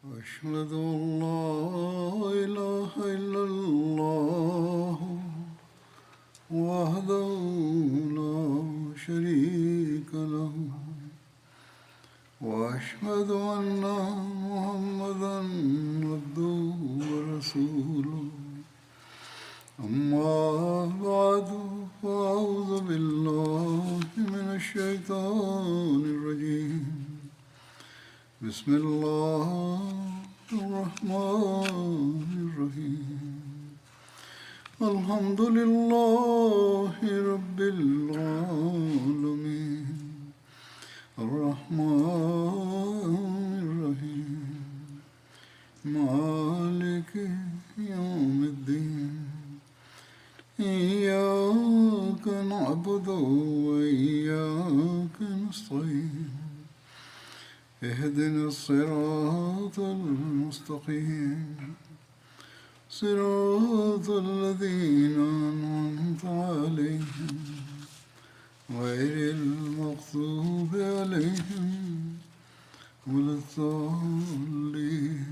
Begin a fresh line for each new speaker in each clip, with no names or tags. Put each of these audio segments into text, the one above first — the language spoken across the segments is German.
أشهد أن لا إله إلا الله وحده لا شريك له وأشهد أن محمدا عبده ورسوله أما بعد فأعوذ بالله من الشيطان الرجيم بسم الله الرحمن الرحيم الحمد لله رب العالمين الرحمن الرحيم مالك يوم الدين إياك نعبد وإياك نستعين اهدنا الصراط المستقيم صراط الذين أنعمت عليهم غير المغضوب عليهم ولا الضالين.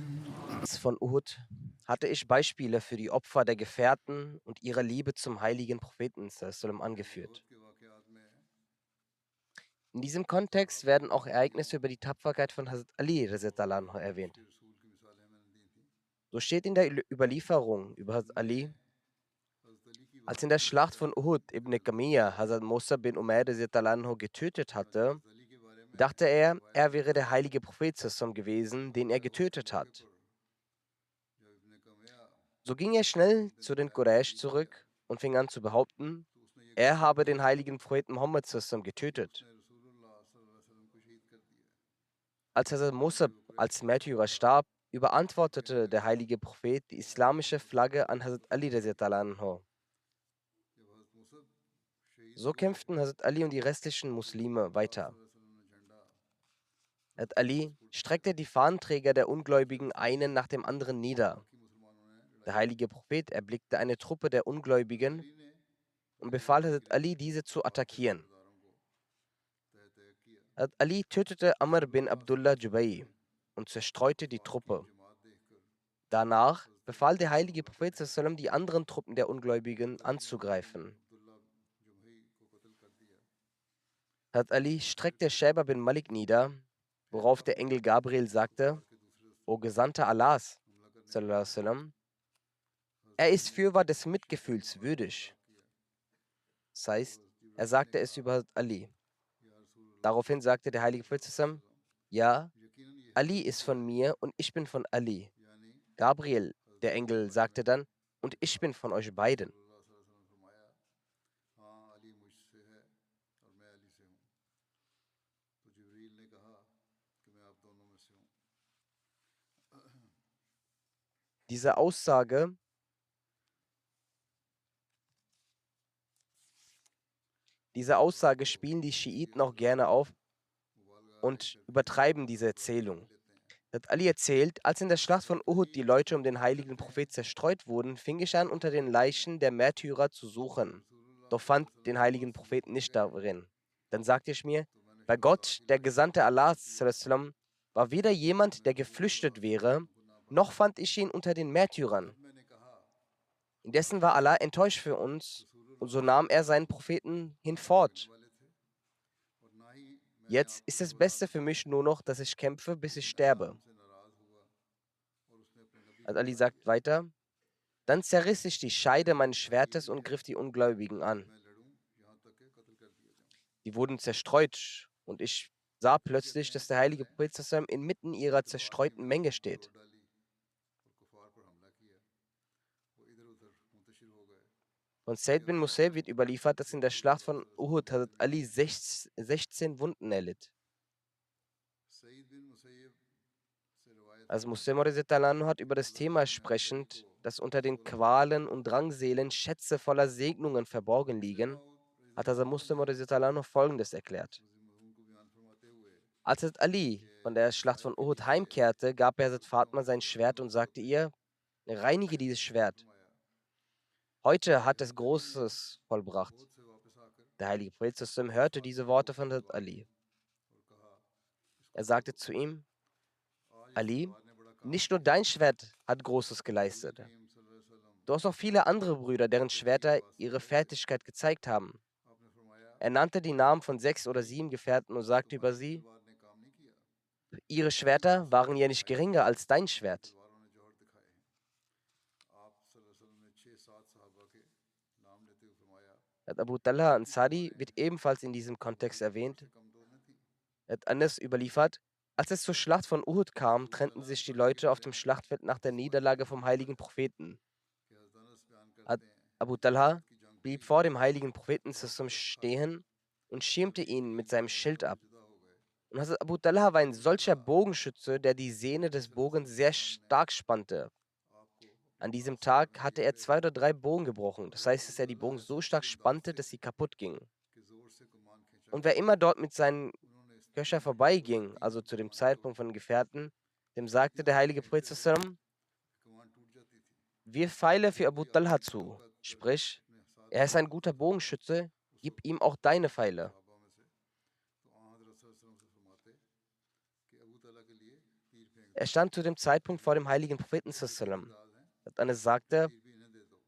Von Uhud hatte ich Beispiele für die Opfer der Gefährten und ihre Liebe zum heiligen Propheten sallam angeführt. In diesem Kontext werden auch Ereignisse über die Tapferkeit von Hazrat Ali radhiyallahu anhu erwähnt. So steht in der Überlieferung über Hazrat Ali, als in der Schlacht von Uhud Ibn Qamiya Hazrat Musa bin Umair radhiyallahu anhu getötet hatte, dachte er, er wäre der heilige Prophet sallam gewesen, den er getötet hat. So ging er schnell zu den Quraysh zurück und fing an zu behaupten, er habe den heiligen Propheten Muhammad sallam getötet. Als Hazrat Musa als Märtyrer starb, überantwortete der heilige Prophet die islamische Flagge an Hazrat Ali radhiyallahu anhu. So kämpften Hazrat Ali und die restlichen Muslime weiter. Hazrat Ali streckte die Fahnenträger der Ungläubigen einen nach dem anderen nieder. Der heilige Prophet erblickte eine Truppe der Ungläubigen und befahl Hazrat Ali, diese zu attackieren. Hazrat Ali tötete Amr bin Abdullah Jubai und zerstreute die Truppe. Danach befahl der heilige Prophet sallam, die anderen Truppen der Ungläubigen anzugreifen. Hazrat Ali streckte Shaiba bin Malik nieder, worauf der Engel Gabriel sagte, O Gesandter Allahs, sallallahu alaihi wasallam, er ist fürwahr des Mitgefühls würdig. Das heißt, er sagte es über Hazrat Ali. Daraufhin sagte der heilige Prophet sallam, ja, Ali ist von mir und ich bin von Ali. Gabriel, der Engel, sagte dann, und ich bin von euch beiden. Diese Aussage spielen die Schiiten auch gerne auf und übertreiben diese Erzählung. Hazrat Ali erzählt, als in der Schlacht von Uhud die Leute um den heiligen Prophet zerstreut wurden, fing ich an, unter den Leichen der Märtyrer zu suchen, doch fand den heiligen Propheten nicht darin. Dann sagte ich mir, bei Gott, der Gesandte Allahs, sallam, war weder jemand, der geflüchtet wäre, noch fand ich ihn unter den Märtyrern. Indessen war Allah enttäuscht für uns, und so nahm er seinen Propheten hinfort. Jetzt ist das Beste für mich nur noch, dass ich kämpfe, bis ich sterbe. Also Ali sagt weiter, dann zerriss ich die Scheide meines Schwertes und griff die Ungläubigen an. Die wurden zerstreut und ich sah plötzlich, dass der heilige Prophet sallam inmitten ihrer zerstreuten Menge steht. Von Said bin Musayyib wird überliefert, dass in der Schlacht von Uhud Hazrat Ali 16 Wunden erlitt. Also Muslim hat über das Thema sprechend, dass unter den Qualen und Drangsälen Schätze voller Segnungen verborgen liegen, hat Hazrat Muslim Folgendes erklärt. Als Hazrat Ali von der Schlacht von Uhud heimkehrte, gab er Hazrat Fatma sein Schwert und sagte ihr, reinige dieses Schwert. Heute hat es Großes vollbracht. Der heilige Prophet hörte diese Worte von Hazrat Ali. Er sagte zu ihm, Ali, nicht nur dein Schwert hat Großes geleistet. Du hast auch viele andere Brüder, deren Schwerter ihre Fertigkeit gezeigt haben. Er nannte die Namen von 6 oder 7 Gefährten und sagte über sie, ihre Schwerter waren ja nicht geringer als dein Schwert. Abu Talha Ansari wird ebenfalls in diesem Kontext erwähnt. Anas überliefert, als es zur Schlacht von Uhud kam, trennten sich die Leute auf dem Schlachtfeld nach der Niederlage vom heiligen Propheten. Ad- Abu Talha blieb vor dem heiligen Propheten Sassam stehen und schirmte ihn mit seinem Schild ab. Und Hazrat Abu Talha war ein solcher Bogenschütze, der die Sehne des Bogens sehr stark spannte. An diesem Tag hatte er 2 oder 3 Bogen gebrochen. Das heißt, dass er die Bogen so stark spannte, dass sie kaputt gingen. Und wer immer dort mit seinen Köcher vorbeiging, also zu dem Zeitpunkt von Gefährten, dem sagte der heilige Prophet sallam, wirf Pfeile für Abu Talha zu. Sprich, er ist ein guter Bogenschütze, gib ihm auch deine Pfeile. Er stand zu dem Zeitpunkt vor dem heiligen Propheten sallam. Anas sagte,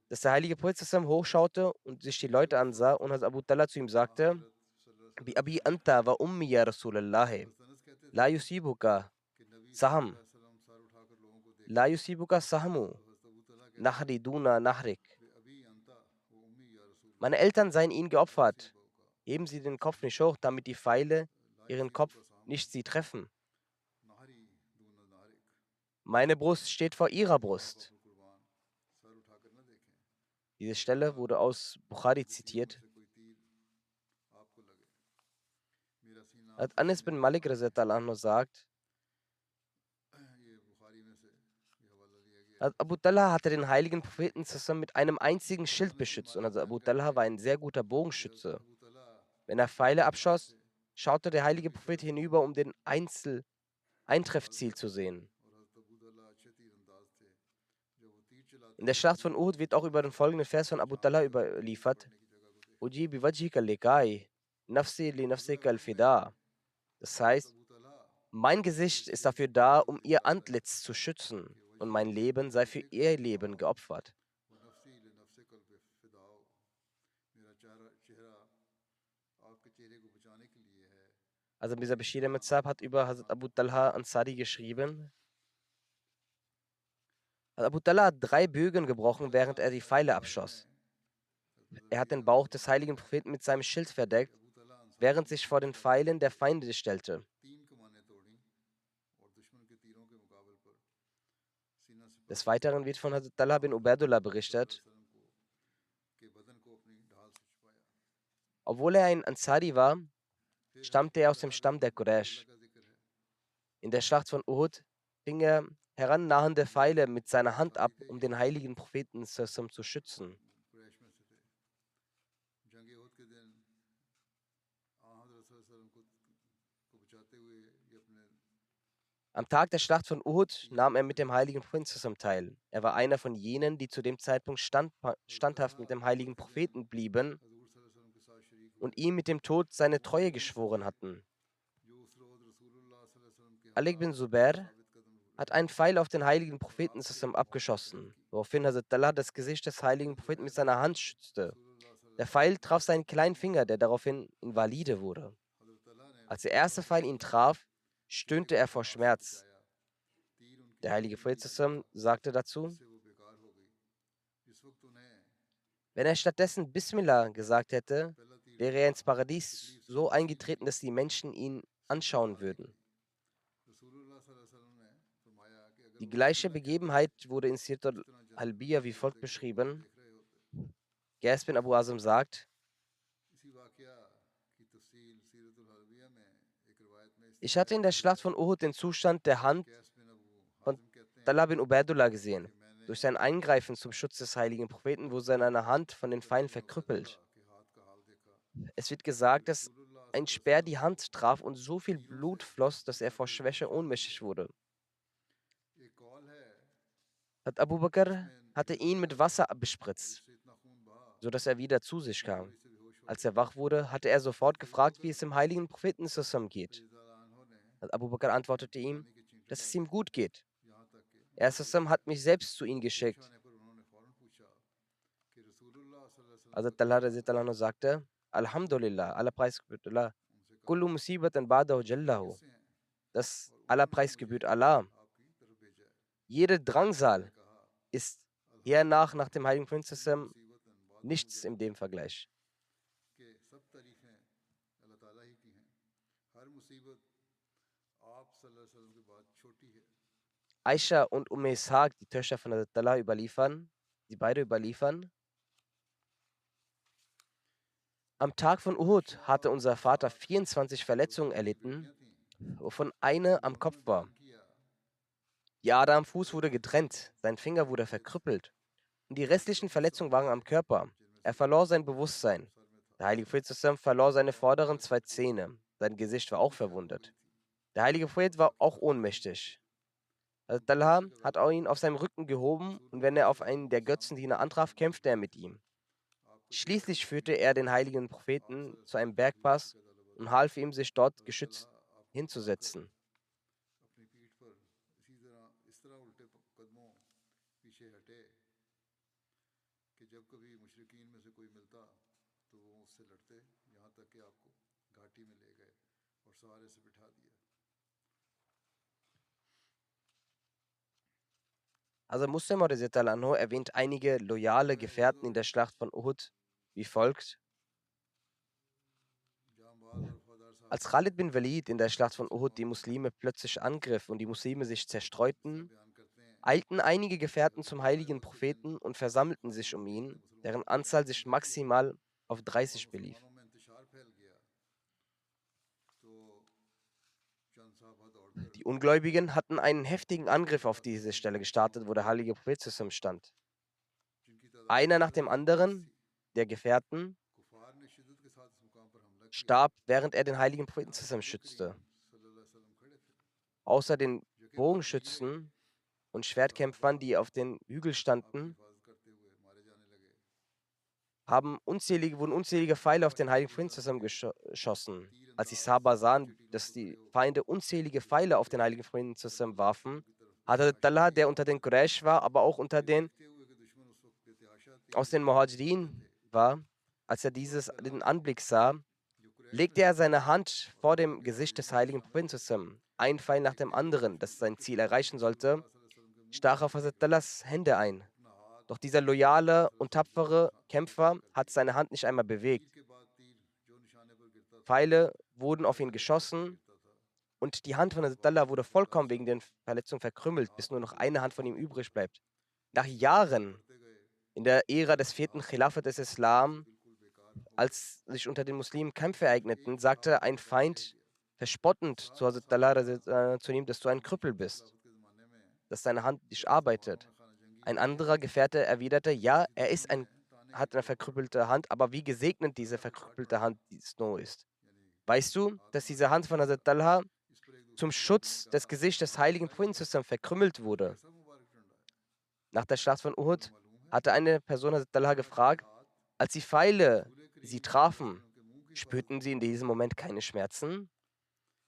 dass der heilige Prophet sallam hochschaute und sich die Leute ansah und als Abu Talha zu ihm sagte, Bi Abi Anta wa Ummi ya Rasulallah, la yusibuka Saham, la yusibuka Sahamu, Nahri Duna Nahrik. Meine Eltern seien ihnen geopfert. Heben Sie den Kopf nicht hoch, damit die Pfeile ihren Kopf nicht sie treffen. Meine Brust steht vor ihrer Brust. Diese Stelle wurde aus Bukhari zitiert. Anas bin Malik radhiyallahu anhu sagt, Abu Talha hatte den heiligen Propheten zusammen mit einem einzigen Schild beschützt und Abu Talha war ein sehr guter Bogenschütze. Wenn er Pfeile abschoss, schaute der heilige Prophet hinüber, um den Eintreffziel zu sehen. In der Schlacht von Uhud wird auch über den folgenden Vers von Abu Talha überliefert. Uji biwajhika likai, nafsi li nafsika al-fida. Das heißt, mein Gesicht ist dafür da, um ihr Antlitz zu schützen, und mein Leben sei für ihr Leben geopfert. Also dieser Bashir Ahmed Saab hat über Hazrat Abu Talha Ansari geschrieben. Abu Talha hat 3 Bögen gebrochen, während er die Pfeile abschoss. Er hat den Bauch des heiligen Propheten mit seinem Schild verdeckt, während sich vor den Pfeilen der Feinde stellte. Des Weiteren wird von Hazrat Talha bin Ubaidullah berichtet, obwohl er ein Ansari war, stammte er aus dem Stamm der Quraysh. In der Schlacht von Uhud fing er herannahende Pfeile mit seiner Hand ab, um den heiligen Propheten Sassam zu schützen. Am Tag der Schlacht von Uhud nahm er mit dem heiligen Propheten Sassam teil. Er war einer von jenen, die zu dem Zeitpunkt standhaft mit dem heiligen Propheten blieben und ihm mit dem Tod seine Treue geschworen hatten. Ali bin Zubair hat einen Pfeil auf den heiligen Propheten Sassam abgeschossen, woraufhin Hazrat Talha das Gesicht des heiligen Propheten mit seiner Hand schützte. Der Pfeil traf seinen kleinen Finger, der daraufhin invalide wurde. Als der erste Pfeil ihn traf, stöhnte er vor Schmerz. Der heilige Prophet Sassam sagte dazu, wenn er stattdessen Bismillah gesagt hätte, wäre er ins Paradies so eingetreten, dass die Menschen ihn anschauen würden. Die gleiche Begebenheit wurde in Sirat al-Halbiya wie folgt beschrieben. Ghas bin Abu Azam sagt, ich hatte in der Schlacht von Uhud den Zustand der Hand von Talha bin Ubaidullah gesehen. Durch sein Eingreifen zum Schutz des heiligen Propheten wurde seine Hand von den Feinden verkrüppelt. Es wird gesagt, dass ein Speer die Hand traf und so viel Blut floss, dass er vor Schwäche ohnmächtig wurde. Abu Bakr hatte ihn mit Wasser bespritzt, sodass er wieder zu sich kam. Als er wach wurde, hatte er sofort gefragt, wie es dem heiligen Propheten zusammen geht. Abu Bakr antwortete ihm, dass es ihm gut geht. Er Sassam hat mich selbst zu ihnen geschickt. Hazrat Talha radhiyallahu anhu sagte, Alhamdulillah, aller Preis gebührt Allah. Kullu musibatan ba'dahu jallahu. Das aller Preis gebührt Allah. Jede Drangsal ist hernach nach dem heiligen Propheten Sassam nichts in dem Vergleich. Aisha und Ishaq, die Töchter von Hazrat Talha, die beide überliefern, am Tag von Uhud hatte unser Vater 24 Verletzungen erlitten, wovon eine am Kopf war. Die Ader am Fuß wurde getrennt, sein Finger wurde verkrüppelt und die restlichen Verletzungen waren am Körper. Er verlor sein Bewusstsein. Der heilige Prophet verlor seine vorderen 2 Zähne. Sein Gesicht war auch verwundet. Der heilige Prophet war auch ohnmächtig. Talha hat auch ihn auf seinem Rücken gehoben und wenn er auf einen der Götzendiener antraf, kämpfte er mit ihm. Schließlich führte er den heiligen Propheten zu einem Bergpass und half ihm, sich dort geschützt hinzusetzen. Also Muslim anhu erwähnt einige loyale Gefährten in der Schlacht von Uhud wie folgt. Als Khalid bin Walid in der Schlacht von Uhud die Muslime plötzlich angriff und die Muslime sich zerstreuten, eilten einige Gefährten zum heiligen Propheten und versammelten sich um ihn, deren Anzahl sich maximal auf 30 belief. Die Ungläubigen hatten einen heftigen Angriff auf diese Stelle gestartet, wo der heilige Prophet zusammen stand. Einer nach dem anderen der Gefährten starb, während er den heiligen Propheten zusammen schützte. Außer den Bogenschützen und Schwertkämpfern, die auf den Hügel standen, wurden unzählige Pfeile auf den heiligen Propheten zusammen geschossen. Als die Sahaba sahen, dass die Feinde unzählige Pfeile auf den heiligen Propheten zusammen warfen, hatte Talha, der unter den Quraysh war, aber auch unter den aus den Muhajirin war, als er den Anblick sah, legte er seine Hand vor dem Gesicht des heiligen Propheten zusammen. Ein Pfeil nach dem anderen, das sein Ziel erreichen sollte, stach auf Hazrat Talhas Hände ein. Doch dieser loyale und tapfere Kämpfer hat seine Hand nicht einmal bewegt. Pfeile wurden auf ihn geschossen und die Hand von Hazrat Talha wurde vollkommen wegen den Verletzungen verkrümmelt, bis nur noch eine Hand von ihm übrig bleibt. Nach Jahren in der Ära des 4. Khilafat des Islam, als sich unter den Muslimen Kämpfe ereigneten, sagte ein Feind verspottend zu Hazrat Talha zu ihm, dass du ein Krüppel bist, dass deine Hand nicht arbeitet. Ein anderer Gefährte erwiderte, ja, hat eine verkrüppelte Hand, aber wie gesegnet diese verkrüppelte Hand nur ist. Weißt du, dass diese Hand von Hazrat Talha zum Schutz des Gesichts des heiligen Propheten verkrümmelt wurde? Nach der Schlacht von Uhud hatte eine Person Hazrat Talha gefragt, als die Pfeile sie trafen, spürten sie in diesem Moment keine Schmerzen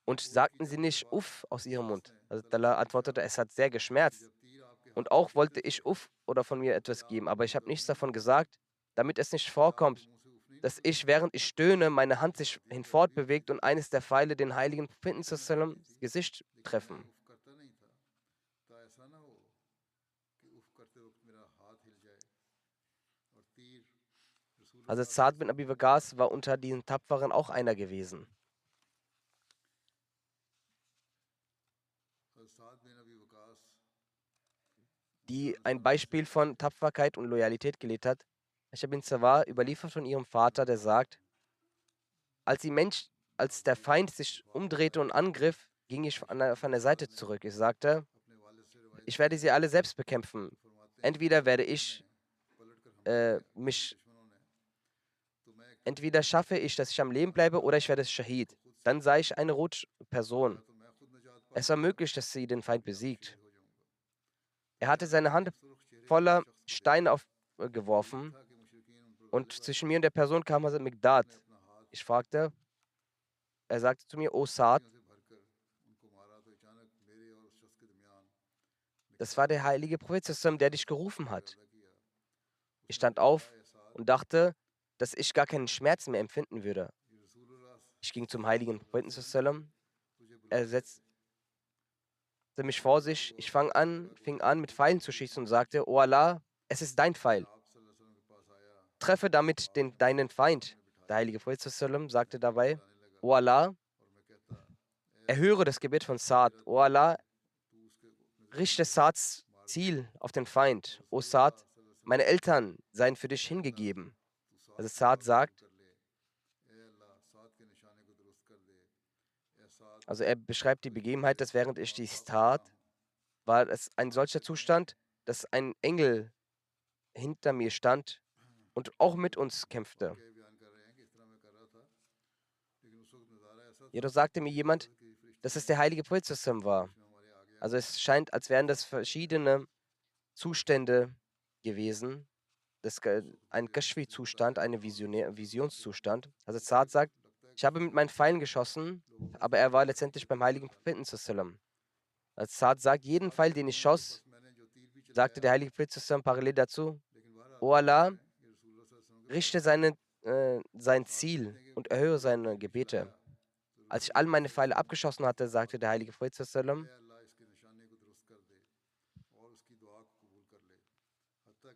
und sagten sie nicht Uff aus ihrem Mund. Hazrat Talha antwortete, es hat sehr geschmerzt. Und auch wollte ich Uff oder von mir etwas geben, aber ich habe nichts davon gesagt, damit es nicht vorkommt, dass ich, während ich stöhne, meine Hand sich hinfortbewegt und eines der Pfeile den heiligen Propheten ins Gesicht treffen. Also Saad bin Abi Waqas war unter diesen Tapferen auch einer gewesen. Die ein Beispiel von Tapferkeit und Loyalität gelebt hat. Aisha bin Sawar überliefert von ihrem Vater, der sagt, als der Feind sich umdrehte und angriff, ging ich von der Seite zurück. Ich sagte, ich werde sie alle selbst bekämpfen. Entweder werde ich mich, entweder schaffe ich, dass ich am Leben bleibe, oder ich werde Shahid. Dann sah ich eine rote Person. Es war möglich, dass sie den Feind besiegt. Er hatte seine Hand voller Steine aufgeworfen und zwischen mir und der Person kam Hazrat Migdad. Ich fragte, er sagte zu mir, O Saad, das war der heilige Prophet, der dich gerufen hat. Ich stand auf und dachte, dass ich gar keinen Schmerz mehr empfinden würde. Ich ging zum heiligen Propheten. Er setzte mich vor sich. Ich fing an, mit Pfeilen zu schießen und sagte, O Allah, es ist dein Pfeil. Treffe damit deinen Feind. Der heilige Prophet sagte dabei, O Allah, erhöre das Gebet von Saad. O Allah, richte Saads Ziel auf den Feind. O Saad, meine Eltern seien für dich hingegeben. Also Saad sagt, also er beschreibt die Begebenheit, dass während ich dies tat, war es ein solcher Zustand, dass ein Engel hinter mir stand und auch mit uns kämpfte. Jedoch sagte mir jemand, dass es der heilige Prophet war. Also es scheint, als wären das verschiedene Zustände gewesen. Ein Kashfi-Zustand, ein Visionszustand. Also Saad sagt, ich habe mit meinen Pfeilen geschossen, aber er war letztendlich beim heiligen Propheten. Als Saad sagt, jeden Pfeil, den ich schoss, sagte der heilige Prophet parallel dazu, O Allah, richte sein Ziel und erhöhe seine Gebete. Als ich all meine Pfeile abgeschossen hatte, sagte der heilige Prophet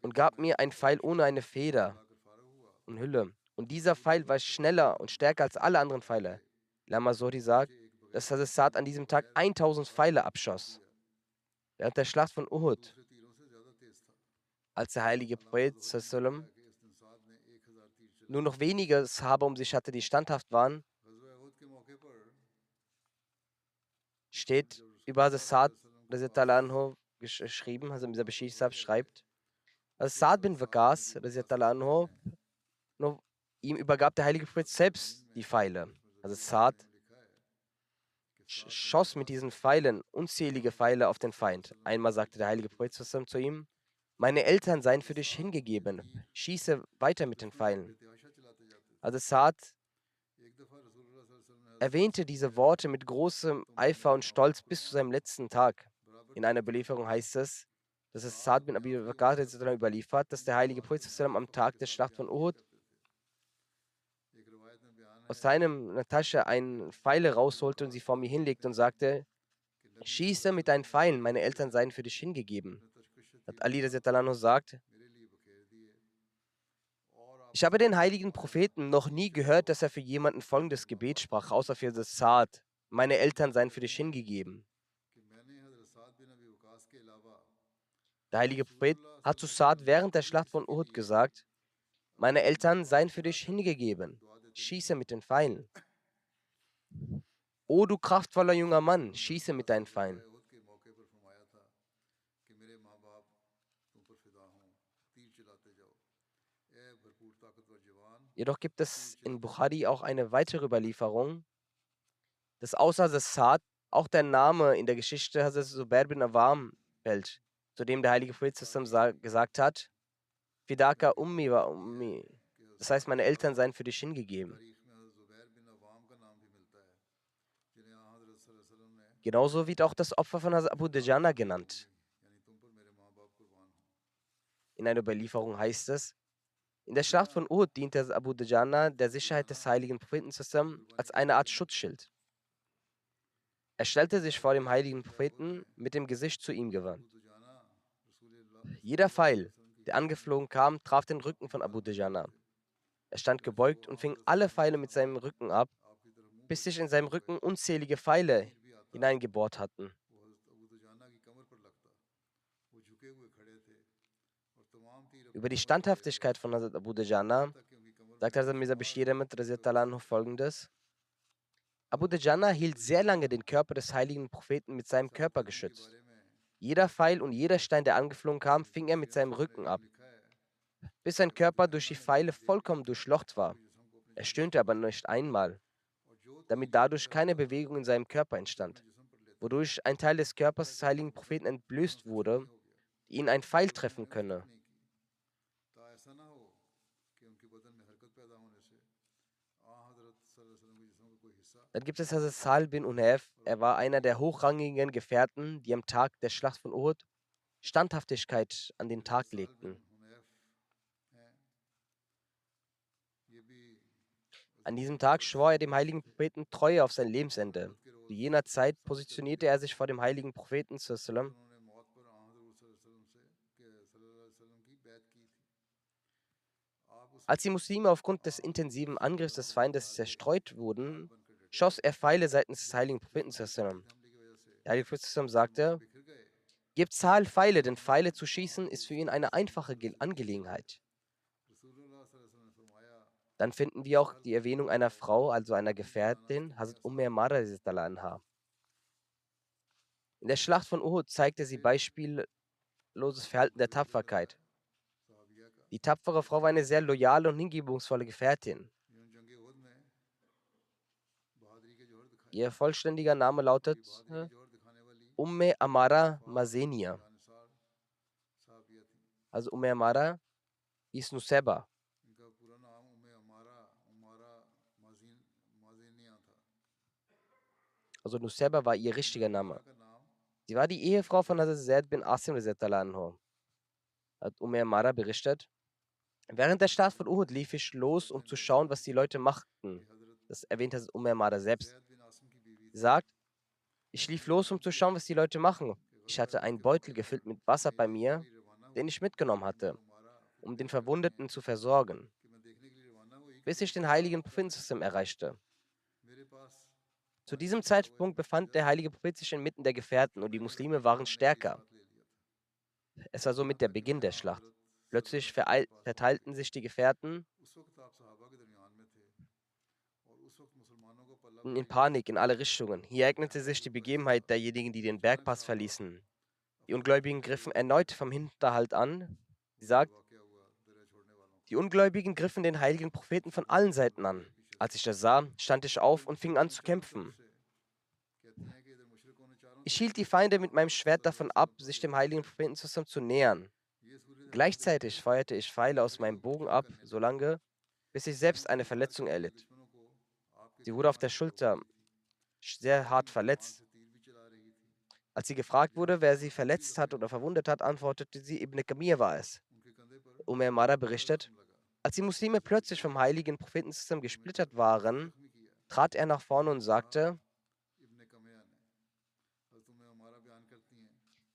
und gab mir einen Pfeil ohne eine Feder und Hülle. Und dieser Pfeil war schneller und stärker als alle anderen Pfeile. Lama Sori sagt, dass Hazrat Saad an diesem Tag 1000 Pfeile abschoss. Während der Schlacht von Uhud, als der heilige Prophet nur noch wenige Sahaba um sich hatte, die standhaft waren, steht über Hazrat Saad radiallahu anhu geschrieben, also Mirza Bashir Sahib schreibt, als Saad bin Waqas radiallahu anhu, nur ihm übergab der heilige Prophet selbst die Pfeile. Also Saad schoss mit diesen Pfeilen unzählige Pfeile auf den Feind. Einmal sagte der heilige Prophet zu ihm, meine Eltern seien für dich hingegeben, schieße weiter mit den Pfeilen. Also Saad erwähnte diese Worte mit großem Eifer und Stolz bis zu seinem letzten Tag. In einer Überlieferung heißt es, dass es Saad bin Abi Waqqas überliefert, dass der heilige Prophet am Tag der Schlacht von Uhud aus seiner Tasche eine Pfeile rausholte und sie vor mir hinlegte und sagte, schieße mit deinen Pfeilen, meine Eltern seien für dich hingegeben. Hat Ali Talano sagt, ich habe den heiligen Propheten noch nie gehört, dass er für jemanden folgendes Gebet sprach, außer für das Saad. Meine Eltern seien für dich hingegeben. Der heilige Prophet hat zu Saad während der Schlacht von Uhud gesagt, meine Eltern seien für dich hingegeben. Schieße mit den Pfeilen. O du kraftvoller junger Mann, schieße mit deinen Pfeilen. Jedoch gibt es in Bukhari auch eine weitere Überlieferung, dass außer das Saad auch der Name in der Geschichte Hazrat Zubair bin Awam fällt, zu dem der heilige Prophet gesagt hat, Fidaka Ummi wa Ummi. Das heißt, meine Eltern seien für dich hingegeben. Genauso wird auch das Opfer von Hazrat Abu Dujana genannt. In einer Überlieferung heißt es, in der Schlacht von Uhud diente Hazrat Abu Dujana der Sicherheit des heiligen Propheten als eine Art Schutzschild. Er stellte sich vor dem heiligen Propheten mit dem Gesicht zu ihm gewandt. Jeder Pfeil, der angeflogen kam, traf den Rücken von Abu Dujana. Er stand gebeugt und fing alle Pfeile mit seinem Rücken ab, bis sich in seinem Rücken unzählige Pfeile hineingebohrt hatten. Über die Standhaftigkeit von Hazrat Abu Dujana sagt Hazrat Mirza Bashir Ahmad folgendes. Abu Dujana hielt sehr lange den Körper des heiligen Propheten mit seinem Körper geschützt. Jeder Pfeil und jeder Stein, der angeflogen kam, fing er mit seinem Rücken ab, bis sein Körper durch die Pfeile vollkommen durchlocht war. Er stöhnte aber nicht einmal, damit dadurch keine Bewegung in seinem Körper entstand, wodurch ein Teil des Körpers des heiligen Propheten entblößt wurde, die ihn ein Pfeil treffen könne. Dann gibt es Hazrat Sal bin Unayf. Er war einer der hochrangigen Gefährten, die am Tag der Schlacht von Uhud Standhaftigkeit an den Tag legten. An diesem Tag schwor er dem heiligen Propheten Treue auf sein Lebensende. Zu jener Zeit positionierte er sich vor dem heiligen Propheten sallam. Als die Muslime aufgrund des intensiven Angriffs des Feindes zerstreut wurden, schoss er Pfeile seitens des heiligen Propheten sallam. Der heilige Prophet sallam sagte: Gebt Zahl Pfeile, denn Pfeile zu schießen ist für ihn eine einfache Angelegenheit. Dann finden wir auch die Erwähnung einer Frau, also einer Gefährtin, Hazrat Amara anha. In der Schlacht von Uhud zeigte sie beispielloses Verhalten der Tapferkeit. Die tapfere Frau war eine sehr loyale und hingebungsvolle Gefährtin. Ihr vollständiger Name lautet Amara Mazenia. Also Amara hieß Nuseba. Also Nuseba war ihr richtiger Name. Sie war die Ehefrau von Hazrat Zaid bin Asim anhu. Hat Amara berichtet: Während der Schlacht von Uhud lief ich los, um zu schauen, was die Leute machten. Das erwähnt Hazrat Amara selbst. Sie sagt: Ich lief los, um zu schauen, was die Leute machen. Ich hatte einen Beutel gefüllt mit Wasser bei mir, den ich mitgenommen hatte, um den Verwundeten zu versorgen, bis ich den heiligen Propheten erreichte. Zu diesem Zeitpunkt befand der heilige Prophet sich inmitten der Gefährten und die Muslime waren stärker. Es war somit der Beginn der Schlacht. Plötzlich verteilten sich die Gefährten in Panik in alle Richtungen. Hier ereignete sich die Begebenheit derjenigen, die den Bergpass verließen. Die Ungläubigen griffen erneut vom Hinterhalt an. Sie sagt: Die Ungläubigen griffen den heiligen Propheten von allen Seiten an. Als ich das sah, stand ich auf und fing an zu kämpfen. Ich hielt die Feinde mit meinem Schwert davon ab, sich dem heiligen Propheten zusammen zu nähern. Gleichzeitig feuerte ich Pfeile aus meinem Bogen ab, solange, bis ich selbst eine Verletzung erlitt. Sie wurde auf der Schulter sehr hart verletzt. Als sie gefragt wurde, wer sie verletzt hat oder verwundet hat, antwortete sie, Ibn Kamir war es. Amara berichtet: Als die Muslime plötzlich vom heiligen Propheten zusammen gesplittert waren, trat er nach vorne und sagte: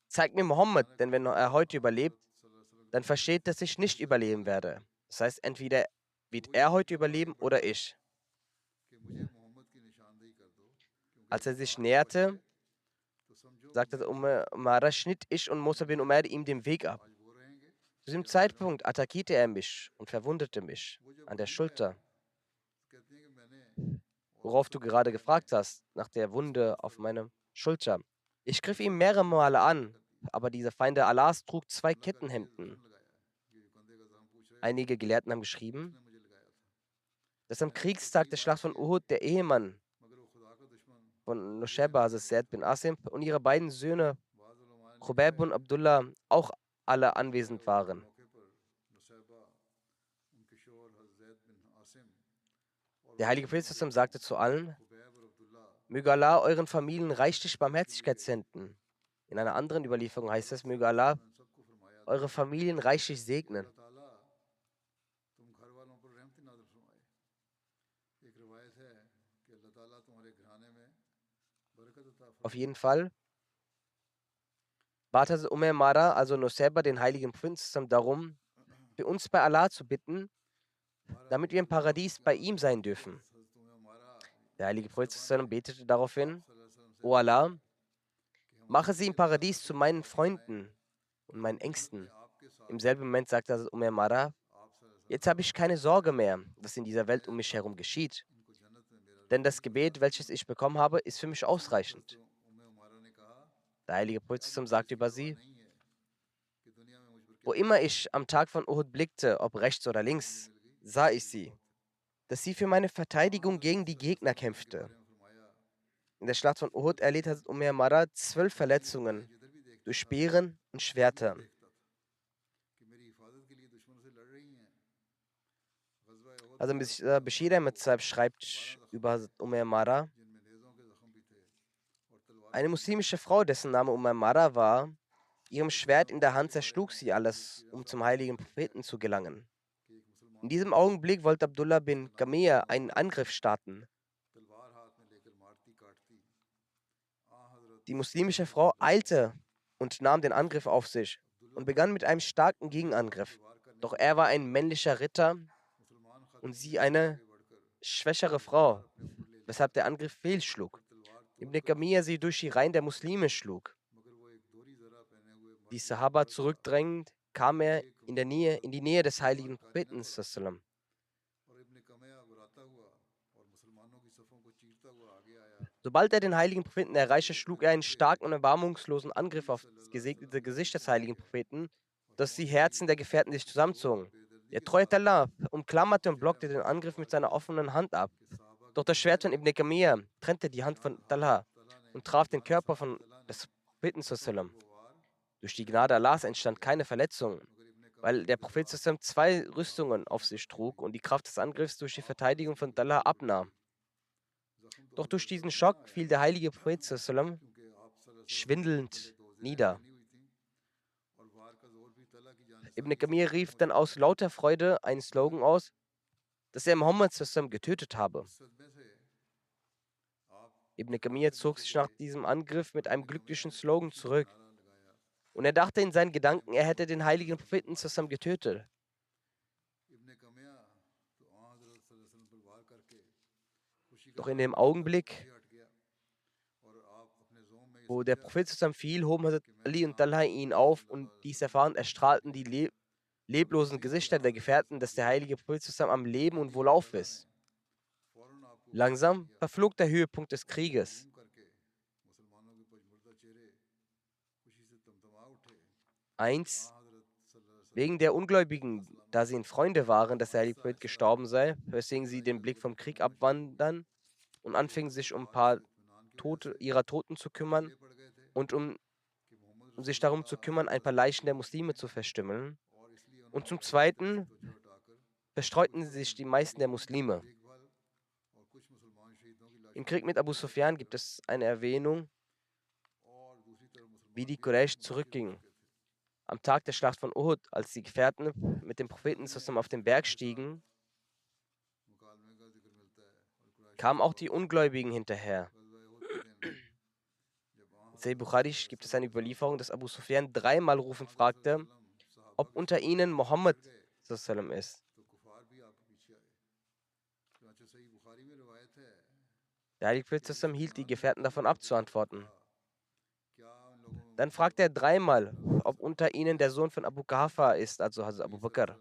Zeig mir Mohammed, denn wenn er heute überlebt, dann versteht, dass ich nicht überleben werde. Das heißt, entweder wird er heute überleben oder ich. Als er sich näherte, sagte Umar, schnitt ich und Musa bin Umar ihm den Weg ab. Zu diesem Zeitpunkt attackierte er mich und verwundete mich an der Schulter. Worauf du gerade gefragt hast, nach der Wunde auf meiner Schulter. Ich griff ihn mehrere Male an, aber dieser Feinde Allahs trug 2 Kettenhemden. Einige Gelehrten haben geschrieben, dass am Kriegstag der Schlacht von Uhud der Ehemann von Nushayba, also Zaid bin Asim, und ihre beiden Söhne, Khubayb und Abdullah, auch alle anwesend waren. Der heilige Prophet sagte zu allen: Möge Allah euren Familien reichlich Barmherzigkeit senden. In einer anderen Überlieferung heißt es: Möge Allah eure Familien reichlich segnen. Auf jeden Fall bat Amara, also Nusayba, den heiligen Propheten darum, für uns bei Allah zu bitten, damit wir im Paradies bei ihm sein dürfen. Der heilige Prophet betete daraufhin: O Allah, mache sie im Paradies zu meinen Freunden und meinen Ängsten. Im selben Moment sagte Amara: Jetzt habe ich keine Sorge mehr, was in dieser Welt um mich herum geschieht. Denn das Gebet, welches ich bekommen habe, ist für mich ausreichend. Der heilige Prophet sagte über sie: Wo immer ich am Tag von Uhud blickte, ob rechts oder links, sah ich sie, dass sie für meine Verteidigung gegen die Gegner kämpfte. In der Schlacht von Uhud erlitt Hazrat Amara 12 Verletzungen durch Speeren und Schwerter. Also Bashir Ahmed schreibt über Hazrat Amara: Eine muslimische Frau, dessen Name Amara war, ihrem Schwert in der Hand zerschlug sie alles, um zum heiligen Propheten zu gelangen. In diesem Augenblick wollte Abdullah bin Gamir einen Angriff starten. Die muslimische Frau eilte und nahm den Angriff auf sich und begann mit einem starken Gegenangriff. Doch er war ein männlicher Ritter und sie eine schwächere Frau, weshalb der Angriff fehlschlug. Ibn Gamir sie durch die Reihen der Muslime schlug. Die Sahaba zurückdrängend, kam er in die Nähe des heiligen Propheten sallam. Sobald er den heiligen Propheten erreichte, schlug er einen starken und erbarmungslosen Angriff auf das gesegnete Gesicht des heiligen Propheten, dass die Herzen der Gefährten sich zusammenzogen. Der treue Allah umklammerte und blockte den Angriff mit seiner offenen Hand ab. Doch das Schwert von Ibn Gamir trennte die Hand von Talha und traf den Körper des Propheten sallam. Durch die Gnade Allahs entstand keine Verletzung, weil der Prophet sallam 2 Rüstungen auf sich trug und die Kraft des Angriffs durch die Verteidigung von Talha abnahm. Doch durch diesen Schock fiel der heilige Prophet sallam schwindelnd nieder. Ibn Gamir rief dann aus lauter Freude einen Slogan aus, dass er Muhammad sallam getötet habe. Ibn Gamir zog sich nach diesem Angriff mit einem glücklichen Slogan zurück. Und er dachte in seinen Gedanken, er hätte den heiligen Propheten sallam getötet. Doch in dem Augenblick, wo der Prophet sallam fiel, hoben Hazrat Ali und Talha ihn auf und dies erfahren, erstrahlten die leblosen Gesichter der Gefährten, dass der heilige Prophet sallam am Leben und wohlauf ist. Langsam verflog der Höhepunkt des Krieges. Eins, wegen der Ungläubigen, da sie in Freunde waren, dass der heilige Prophet gestorben sei, weswegen sie den Blick vom Krieg abwandern und anfingen sich um ein paar ihrer Toten zu kümmern und um sich darum zu kümmern, ein paar Leichen der Muslime zu verstümmeln. Und zum Zweiten verstreuten sich die meisten der Muslime. Im Krieg mit Abu Sufyan gibt es eine Erwähnung, wie die Quraysh zurückgingen. Am Tag der Schlacht von Uhud, als die Gefährten mit dem Propheten zusammen auf den Berg stiegen, kamen auch die Ungläubigen hinterher. In Sahih Bukhari gibt es eine Überlieferung, dass Abu Sufyan 3-mal rufend fragte, ob unter ihnen Mohammed ist. Der heilige Prophet hielt die Gefährten davon ab zu antworten. Dann fragte er 3-mal, ob unter ihnen der Sohn von Abu Quhafa ist, also Hazrat Abu Bakr.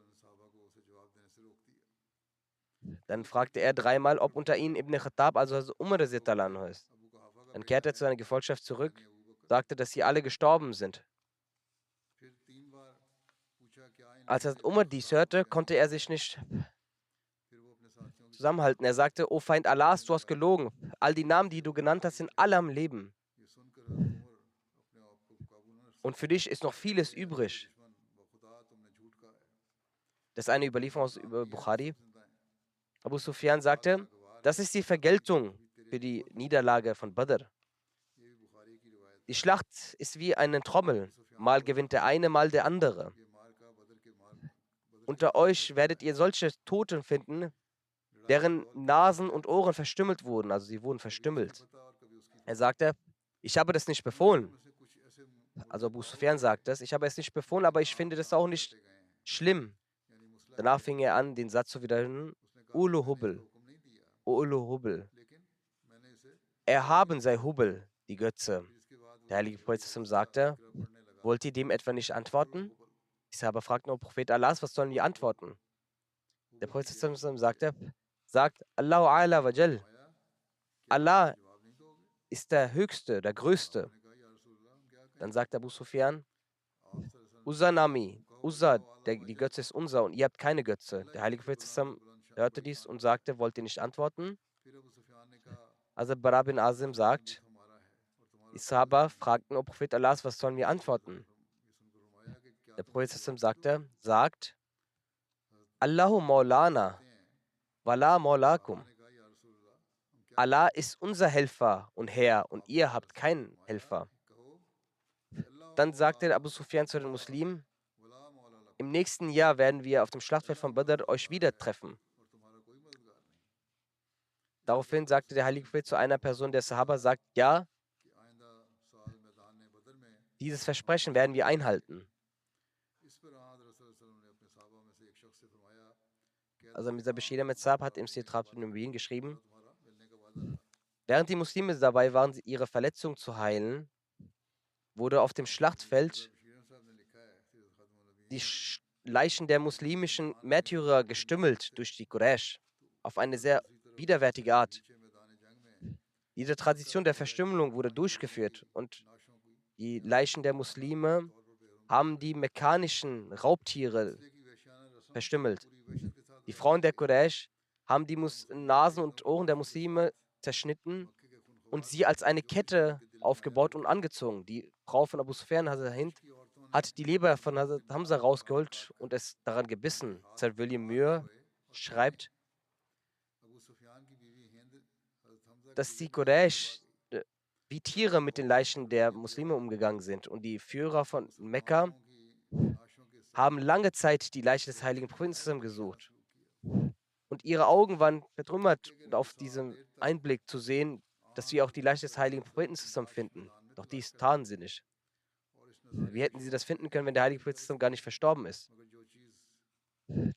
Dann fragte er 3-mal, ob unter ihnen Ibn Khattab, also Hazrat Umar ist. Dann kehrte er zu seiner Gefolgschaft zurück, sagte, dass sie alle gestorben sind. Als Hazrat Umar dies hörte, konnte er sich nicht zusammenhalten. Er sagte, O Feind Allahs, du hast gelogen. All die Namen, die du genannt hast, sind alle am Leben. Und für dich ist noch vieles übrig. Das ist eine Überlieferung aus Bukhari. Abu Sufyan sagte, das ist die Vergeltung für die Niederlage von Badr. Die Schlacht ist wie eine Trommel. Mal gewinnt der eine, mal der andere. Unter euch werdet ihr solche Toten finden, deren Nasen und Ohren verstümmelt wurden, also sie wurden verstümmelt. Er sagte, ich habe das nicht befohlen. Also Abu Sufyan sagt das, ich habe es nicht befohlen, aber ich finde das auch nicht schlimm. Danach fing er an, den Satz zu wiederholen, Ulu Hubel, Ulu Hubel. Erhaben sei Hubel, die Götze. Der heilige Prophet sagte, wollt ihr dem etwa nicht antworten? Die Sahaба fragten, O Prophet Allahs, was sollen wir antworten? Der Prophet sagte, sagt Allahu A'la wa Jal. Allah ist der Höchste, der Größte. Dann sagt Abu Sufyan, Uzza Nami, Uzza, die Götze ist unser und ihr habt keine Götze. Der heilige Prophet hörte dies und sagte, wollt ihr nicht antworten? Also Bara bin Azim sagt, die Sahaba fragten, O Prophet Allahs, was sollen wir antworten? Der Prophet sagte, sagt, Allahu Maulana, Wala Maulakum. Allah ist unser Helfer und Herr und ihr habt keinen Helfer. Dann sagte Abu Sufyan zu den Muslimen: Im nächsten Jahr werden wir auf dem Schlachtfeld von Badr euch wieder treffen. Daraufhin sagte der Heilige Prophet zu einer Person der Sahaba: Sagt ja, dieses Versprechen werden wir einhalten. Also Mirza Bashir Ahmed Saab hat im Sitrat ibn geschrieben: Während die Muslime dabei waren, ihre Verletzung zu heilen, wurde auf dem Schlachtfeld die Leichen der muslimischen Märtyrer gestümmelt durch die Quraysh auf eine sehr widerwärtige Art. Diese Tradition der Verstümmelung wurde durchgeführt und die Leichen der Muslime haben die mekkanischen Raubtiere verstümmelt. Die Frauen der Quraysh haben die Nasen und Ohren der Muslime zerschnitten und sie als eine Kette aufgebaut und angezogen. Die Frau von Abu Sufyan, Hazrat Hind, hat die Leber von Hazrat Hamza rausgeholt und es daran gebissen. Sir William Muir schreibt, dass die Quraysh wie Tiere mit den Leichen der Muslime umgegangen sind. Und die Führer von Mekka haben lange Zeit die Leiche des heiligen Propheten gesucht. Und ihre Augen waren vertrümmert, auf diesem Einblick zu sehen, dass wir auch die Leiche des heiligen Propheten finden. Doch dies taten sie nicht. Wie hätten sie das finden können, wenn der heilige Prophet gar nicht verstorben ist?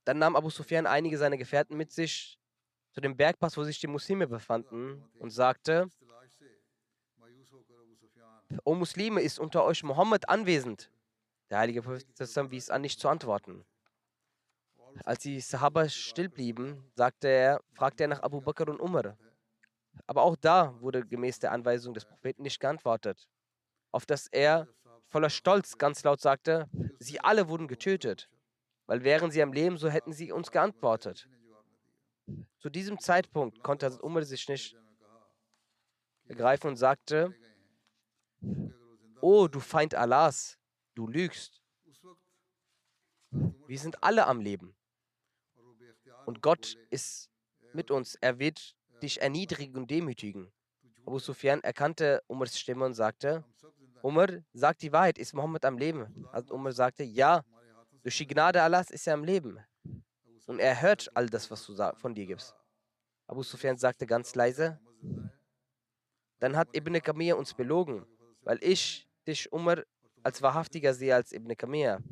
Dann nahm Abu Sufyan einige seiner Gefährten mit sich zu dem Bergpass, wo sich die Muslime befanden, und sagte: O Muslime, ist unter euch Mohammed anwesend? Der heilige Prophet wies an, nicht zu antworten. Als die Sahaba still blieben, fragte er nach Abu Bakr und Umar. Aber auch da wurde gemäß der Anweisung des Propheten nicht geantwortet. Auf das er voller Stolz ganz laut sagte: Sie alle wurden getötet, weil wären sie am Leben, so hätten sie uns geantwortet. Zu diesem Zeitpunkt konnte Hazrat Umar sich nicht ergreifen und sagte: O du Feind Allahs, du lügst. Wir sind alle am Leben. Und Gott ist mit uns. Er wird dich erniedrigen und demütigen. Abu Sufyan erkannte Umars Stimme und sagte: Umar, sag die Wahrheit, ist Mohammed am Leben? Also Umar sagte: Ja, durch die Gnade Allahs ist er am Leben. Und er hört all das, was du von dir gibst. Abu Sufyan sagte ganz leise: Dann hat Ibn Kamir uns belogen, weil ich dich, Umar, als wahrhaftiger sehe als Ibn Kamir.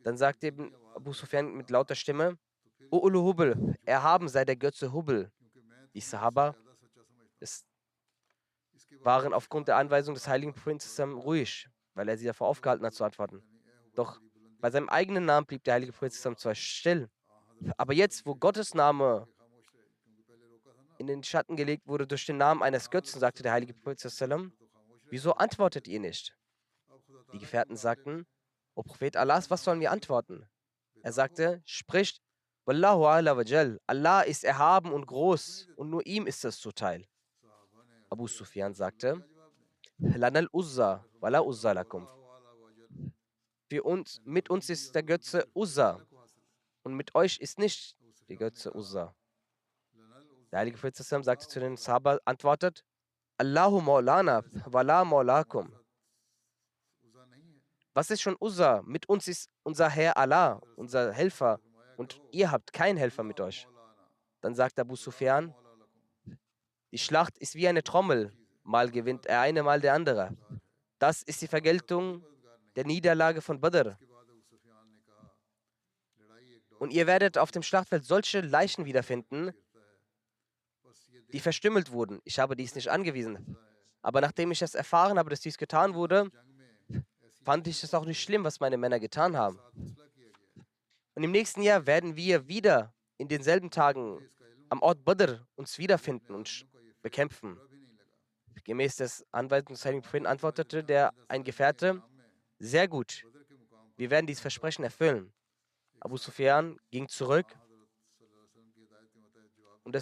Dann sagte Abu Sufyan mit lauter Stimme: O Ulu Hubel, erhaben sei der Götze Hubel. Die Sahaba waren aufgrund der Anweisung des heiligen Propheten ruhig, weil er sie davor aufgehalten hat zu antworten. Doch bei seinem eigenen Namen blieb der heilige Prophet zwar still, aber jetzt, wo Gottes Name in den Schatten gelegt wurde durch den Namen eines Götzen, sagte der heilige Prophet: Wieso antwortet ihr nicht? Die Gefährten sagten: O Prophet Allahs, was sollen wir antworten? Er sagte: Spricht: Wallahu ala wajal, Allah ist erhaben und groß und nur ihm ist das zuteil. Abu Sufyan sagte: Lanal Uzza, wala Uzza lakum. Mit uns ist der Götze Uzza und mit euch ist nicht die Götze Uzza. Der heilige Prophet sagte zu den Sahaba, antwortet: Allahu Maulana, wala Maulakum. Was ist schon Uzza? Mit uns ist unser Herr Allah, unser Helfer, und ihr habt keinen Helfer mit euch. Dann sagt Abu Sufyan: Die Schlacht ist wie eine Trommel, mal gewinnt er eine, mal der andere. Das ist die Vergeltung der Niederlage von Badr. Und ihr werdet auf dem Schlachtfeld solche Leichen wiederfinden, die verstümmelt wurden. Ich habe dies nicht angewiesen. Aber nachdem ich es erfahren habe, dass dies getan wurde, fand ich es auch nicht schlimm, was meine Männer getan haben. Und im nächsten Jahr werden wir wieder in denselben Tagen am Ort Badr uns wiederfinden und bekämpfen. Gemäß des Anweisungen des Heiligen Propheten antwortete ein Gefährte: Sehr gut, wir werden dieses Versprechen erfüllen. Abu Sufyan ging zurück und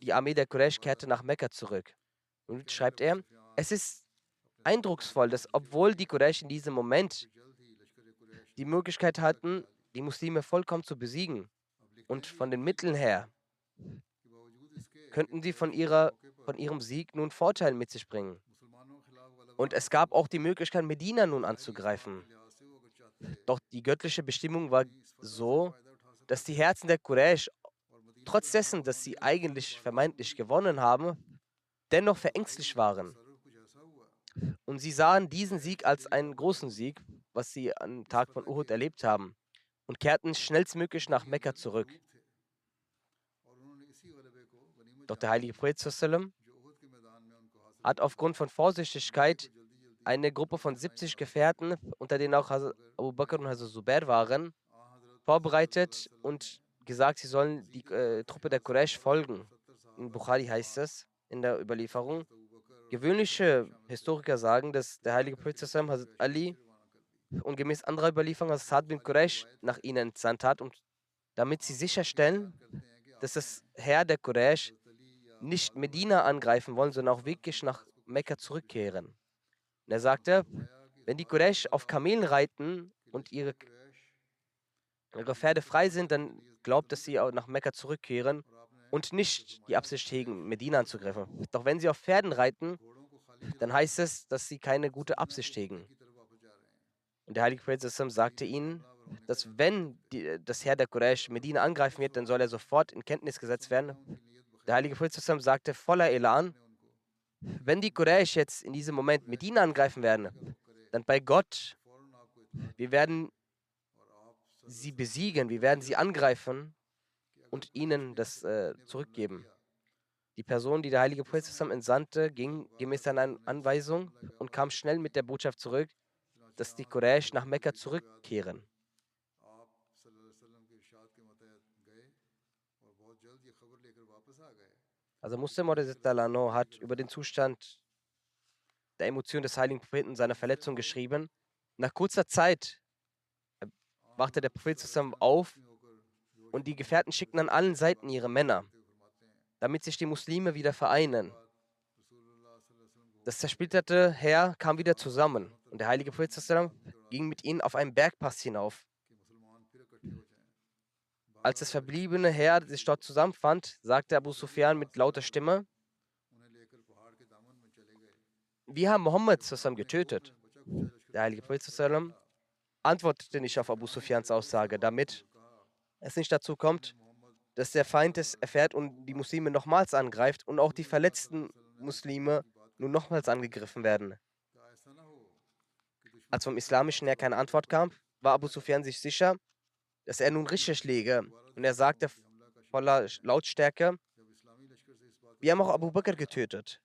die Armee der Quraysh kehrte nach Mekka zurück. Und schreibt er: Es ist eindrucksvoll, dass obwohl die Quraysh in diesem Moment die Möglichkeit hatten, die Muslime vollkommen zu besiegen und von den Mitteln her könnten sie von ihrem Sieg nun Vorteil mit sich bringen. Und es gab auch die Möglichkeit, Medina nun anzugreifen. Doch die göttliche Bestimmung war so, dass die Herzen der Quraysh, trotz dessen, dass sie eigentlich vermeintlich gewonnen haben, dennoch verängstlich waren. Und sie sahen diesen Sieg als einen großen Sieg, was sie am Tag von Uhud erlebt haben, und kehrten schnellstmöglich nach Mekka zurück. Doch der heilige Prophet sallam hat aufgrund von Vorsichtigkeit eine Gruppe von 70 Gefährten, unter denen auch Hazrat Abu Bakr und Hazrat Zubair waren, vorbereitet und gesagt, sie sollen die Truppe der Quraysh folgen. In Bukhari heißt es in der Überlieferung. Gewöhnliche Historiker sagen, dass der heilige Prophet sallam Hazrat Ali und gemäß anderer Überlieferung Hazrat Sa'd bin Quraysh nach ihnen entsandt hat, damit sie sicherstellen, dass das Heer der Quraysh nicht Medina angreifen wollen, sondern auch wirklich nach Mekka zurückkehren. Und er sagte, wenn die Quraysh auf Kamelen reiten und ihre Pferde frei sind, dann glaubt, dass sie auch nach Mekka zurückkehren und nicht die Absicht hegen, Medina anzugreifen. Doch wenn sie auf Pferden reiten, dann heißt es, dass sie keine gute Absicht hegen. Und der heilige Prophet sallam sagte ihnen, dass wenn das Heer der Quraysh Medina angreifen wird, dann soll er sofort in Kenntnis gesetzt werden. Der heilige Prophet sallam sagte voller Elan, wenn die Quraysh jetzt in diesem Moment Medina angreifen werden, dann bei Gott, wir werden sie besiegen, wir werden sie angreifen und ihnen das zurückgeben. Die Person, die der heilige Prophet sallam entsandte, ging gemäß seiner Anweisung und kam schnell mit der Botschaft zurück, dass die Quraysh nach Mekka zurückkehren. Also Muslim hat über den Zustand der Emotion des heiligen Propheten seiner Verletzung geschrieben. Nach kurzer Zeit wachte der Prophet zusammen auf und die Gefährten schickten an allen Seiten ihre Männer, damit sich die Muslime wieder vereinen. Das zersplitterte Heer kam wieder zusammen und der heilige Prophet zusammen ging mit ihnen auf einen Bergpass hinauf. Als das verbliebene Heer sich dort zusammenfand, sagte Abu Sufyan mit lauter Stimme, wir haben Mohammed zusammen getötet. Der heilige Prophet zusammen antwortete nicht auf Abu Sufyans Aussage, damit es nicht dazu kommt, dass der Feind es erfährt und die Muslime nochmals angreift und auch die verletzten Muslime nun nochmals angegriffen werden. Als vom islamischen Heer keine Antwort kam, war Abu Sufyan sich sicher, dass er nun richtig läge. Und er sagte voller Lautstärke, wir haben auch Abu Bakr getötet.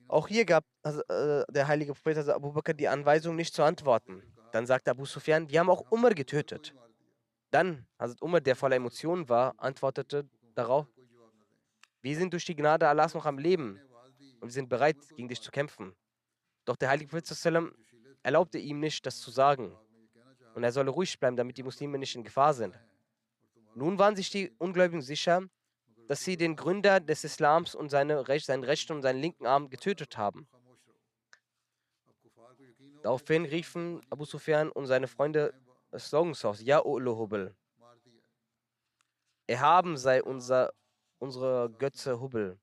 Auch hier gab der heilige Prophet also Abu Bakr die Anweisung, nicht zu antworten. Dann sagte Abu Sufyan, wir haben auch Umar getötet. Dann Hazrat Umar, der voller Emotionen war, antwortete darauf, wir sind durch die Gnade Allahs noch am Leben und wir sind bereit, gegen dich zu kämpfen. Doch der heilige Prophet sallam erlaubte ihm nicht, das zu sagen. Und er solle ruhig bleiben, damit die Muslime nicht in Gefahr sind. Nun waren sich die Ungläubigen sicher, dass sie den Gründer des Islams und seinen rechten und seinen linken Arm getötet haben. Daraufhin riefen Abu Sufyan und seine Freunde Slogans aus, Ja Ulu Hubel. Erhaben sei unsere Götze Hubel,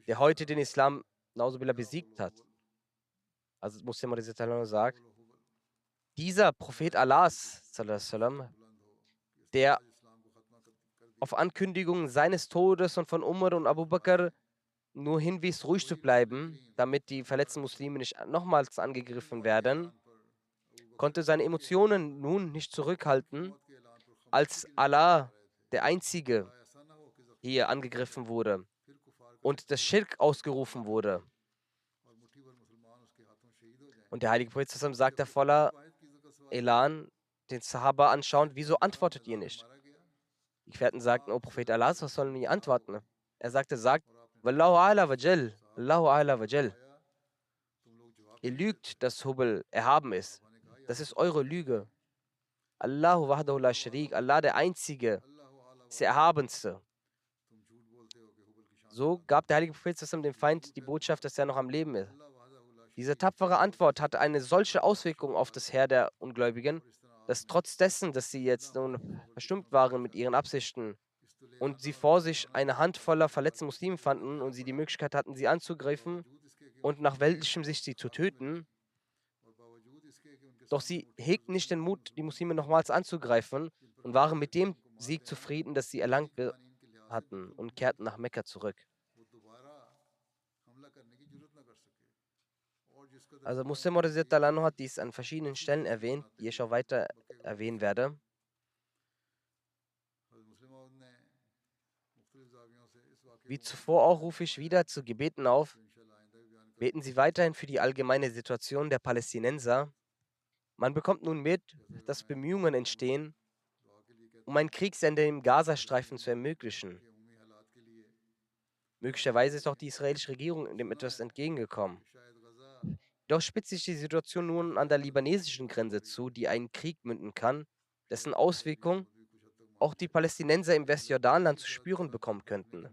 der heute den Islam Nauzubillah besiegt hat. Also Muslim sagt, dieser Prophet Allahs, der auf Ankündigungen seines Todes und von Umar und Abu Bakr nur hinwies, ruhig zu bleiben, damit die verletzten Muslime nicht nochmals angegriffen werden, konnte seine Emotionen nun nicht zurückhalten, als Allah, der Einzige, hier angegriffen wurde und das Schirk ausgerufen wurde. Und der heilige Prophet sagte voller Elan den Sahaba anschauen, wieso antwortet ihr nicht? Die Gefährten sagten, O Prophet Allahs, was sollen wir antworten? Er sagte, sagt, Wallahu ala wajal, Allahu ala wajal. Ihr lügt, dass Hubal erhaben ist. Das ist eure Lüge. Allahu wahdahu la sharik, Allah der Einzige, ist der Erhabenste. So gab der heilige Prophet dem Feind die Botschaft, dass er noch am Leben ist. Diese tapfere Antwort hatte eine solche Auswirkung auf das Heer der Ungläubigen, dass trotz dessen, dass sie jetzt nun verstimmt waren mit ihren Absichten und sie vor sich eine Handvoller verletzter Muslime fanden und sie die Möglichkeit hatten, sie anzugreifen, und nach weltlichem Sicht sie zu töten. Doch sie hegten nicht den Mut, die Muslime nochmals anzugreifen und waren mit dem Sieg zufrieden, das sie hatten und kehrten nach Mekka zurück. Also Muslim Anhu hat dies an verschiedenen Stellen erwähnt, die ich auch weiter erwähnen werde. Wie zuvor auch rufe ich wieder zu Gebeten auf. Beten Sie weiterhin für die allgemeine Situation der Palästinenser. Man bekommt nun mit, dass Bemühungen entstehen, um ein Kriegsende im Gazastreifen zu ermöglichen. Möglicherweise ist auch die israelische Regierung dem etwas entgegengekommen. Doch spitzt sich die Situation nun an der libanesischen Grenze zu, die einen Krieg münden kann, dessen Auswirkungen auch die Palästinenser im Westjordanland zu spüren bekommen könnten.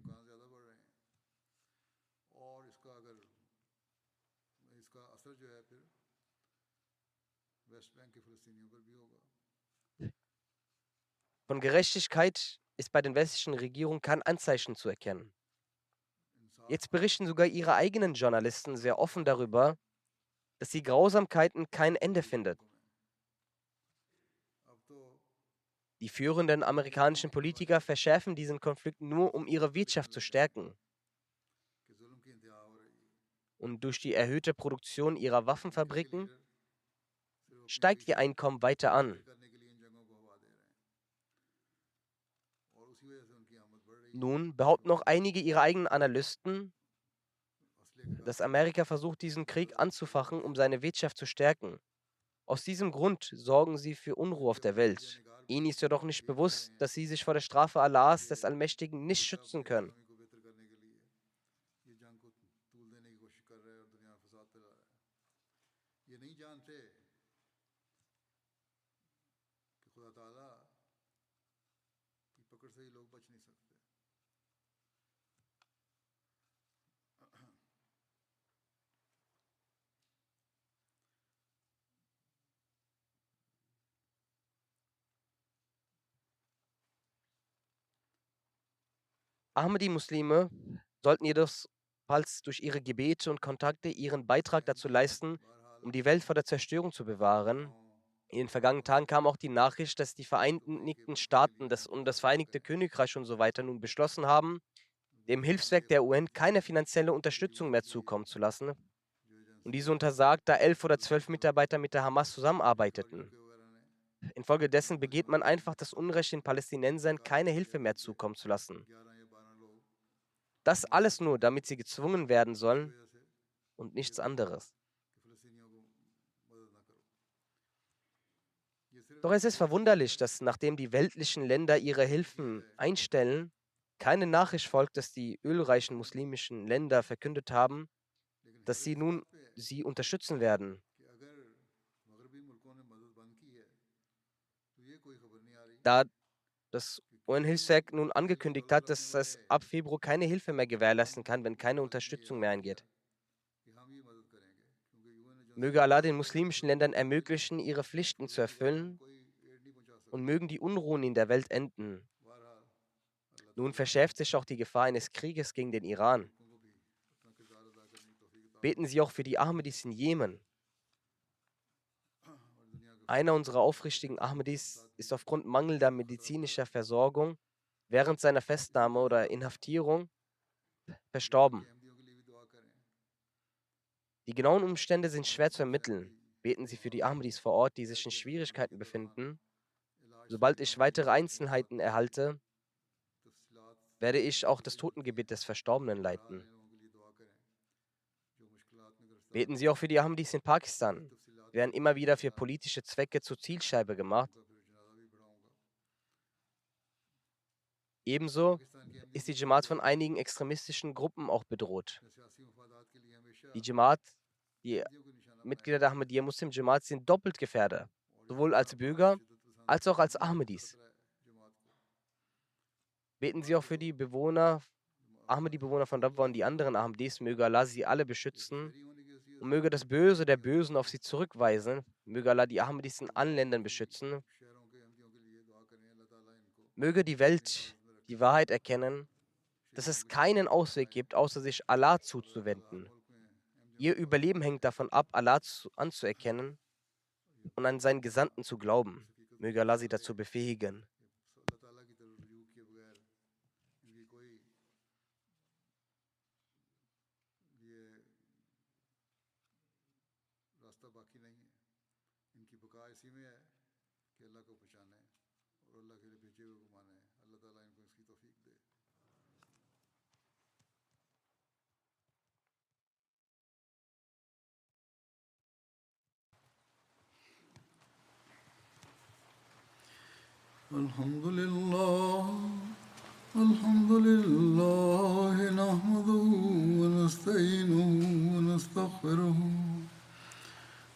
Von Gerechtigkeit ist bei den westlichen Regierungen kein Anzeichen zu erkennen. Jetzt berichten sogar ihre eigenen Journalisten sehr offen darüber, dass die Grausamkeiten kein Ende findet. Die führenden amerikanischen Politiker verschärfen diesen Konflikt nur, um ihre Wirtschaft zu stärken. Und durch die erhöhte Produktion ihrer Waffenfabriken steigt ihr Einkommen weiter an. Nun behaupten auch einige ihrer eigenen Analysten, dass Amerika versucht, diesen Krieg anzufachen, um seine Wirtschaft zu stärken. Aus diesem Grund sorgen sie für Unruhe auf der Welt. Ihnen ist jedoch nicht bewusst, dass sie sich vor der Strafe Allahs, des Allmächtigen, nicht schützen können. Ahmadi-Muslime sollten jedoch falls durch ihre Gebete und Kontakte ihren Beitrag dazu leisten, um die Welt vor der Zerstörung zu bewahren. In den vergangenen Tagen kam auch die Nachricht, dass die Vereinigten Staaten und das Vereinigte Königreich und so weiter nun beschlossen haben, dem Hilfswerk der UN keine finanzielle Unterstützung mehr zukommen zu lassen. Und diese untersagt, da 11 oder 12 Mitarbeiter mit der Hamas zusammenarbeiteten. Infolgedessen begeht man einfach das Unrecht, den Palästinensern keine Hilfe mehr zukommen zu lassen. Das alles nur, damit sie gezwungen werden sollen und nichts anderes. Doch es ist verwunderlich, dass nachdem die weltlichen Länder ihre Hilfen einstellen, keine Nachricht folgt, dass die ölreichen muslimischen Länder verkündet haben, dass sie nun sie unterstützen werden. Da das UN-Hilfswerk nun angekündigt hat, dass es ab Februar keine Hilfe mehr gewährleisten kann, wenn keine Unterstützung mehr eingeht. Möge Allah den muslimischen Ländern ermöglichen, ihre Pflichten zu erfüllen und mögen die Unruhen in der Welt enden. Nun verschärft sich auch die Gefahr eines Krieges gegen den Iran. Beten Sie auch für die Ahmadis in Jemen. Einer unserer aufrichtigen Ahmadis ist aufgrund mangelnder medizinischer Versorgung während seiner Festnahme oder Inhaftierung verstorben. Die genauen Umstände sind schwer zu ermitteln. Beten Sie für die Ahmadis vor Ort, die sich in Schwierigkeiten befinden. Sobald ich weitere Einzelheiten erhalte, werde ich auch das Totengebet des Verstorbenen leiten. Beten Sie auch für die Ahmadis in Pakistan. Sie werden immer wieder für politische Zwecke zur Zielscheibe gemacht. Ebenso ist die Jamaat von einigen extremistischen Gruppen auch bedroht. Die Jamaat, die Mitglieder der Ahmadiyya Muslim Jamaat sind doppelt gefährdet, sowohl als Bürger als auch als Ahmadis. Beten Sie auch für die Ahmadi-Bewohner von Rabwa und die anderen Ahmadis, möge Allah sie alle beschützen und möge das Böse der Bösen auf sie zurückweisen, möge Allah die Ahmadis in allen Ländern beschützen, möge die Welt die Wahrheit erkennen, dass es keinen Ausweg gibt, außer sich Allah zuzuwenden. Ihr Überleben hängt davon ab, Allah anzuerkennen und an seinen Gesandten zu glauben. Möge Allah sie dazu befähigen.
अल्लाह ताला की तरफ रुजू किए बगैर इनकी कोई ये रास्ता बाकी नहीं है। इनकी बका इसी में है कि अल्लाह को पहचाने और अल्लाह के लिए भेजे हुए को माने। अल्लाह ताला इनको इसकी तौफीक दे। الحمد لله نحمده ونستعينه ونستغفره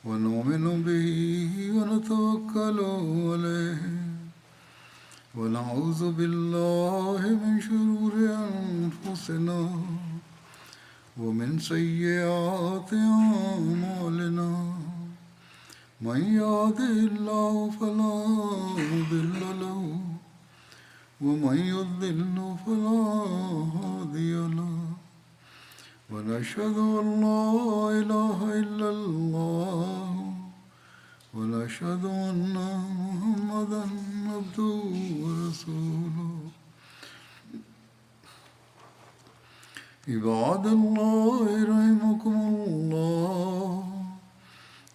ونؤمن به ونتوكل عليه ونعوذ بالله من شرور أنفسنا ومن سيئات أعمالنا من يهده الله فلا مضل له ومن يضلل فلا هادي له ونشهد أن لا إله إلا الله ونشهد أن محمدا عبده ورسوله عباد الله رحمكم الله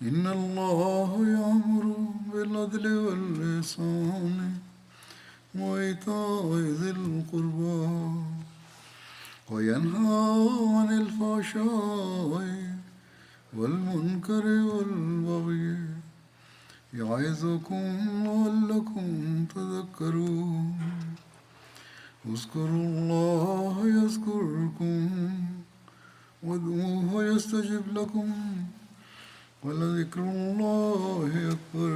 إن الله يأمر بالعدل والإحسان وإيتاء ذي القربى وينهى عن الفحشاء والمنكر والبغي يعظكم لعلكم تذكرون اذكروا الله يذكركم وادعوه يستجب لكم ولذكر الله أكبر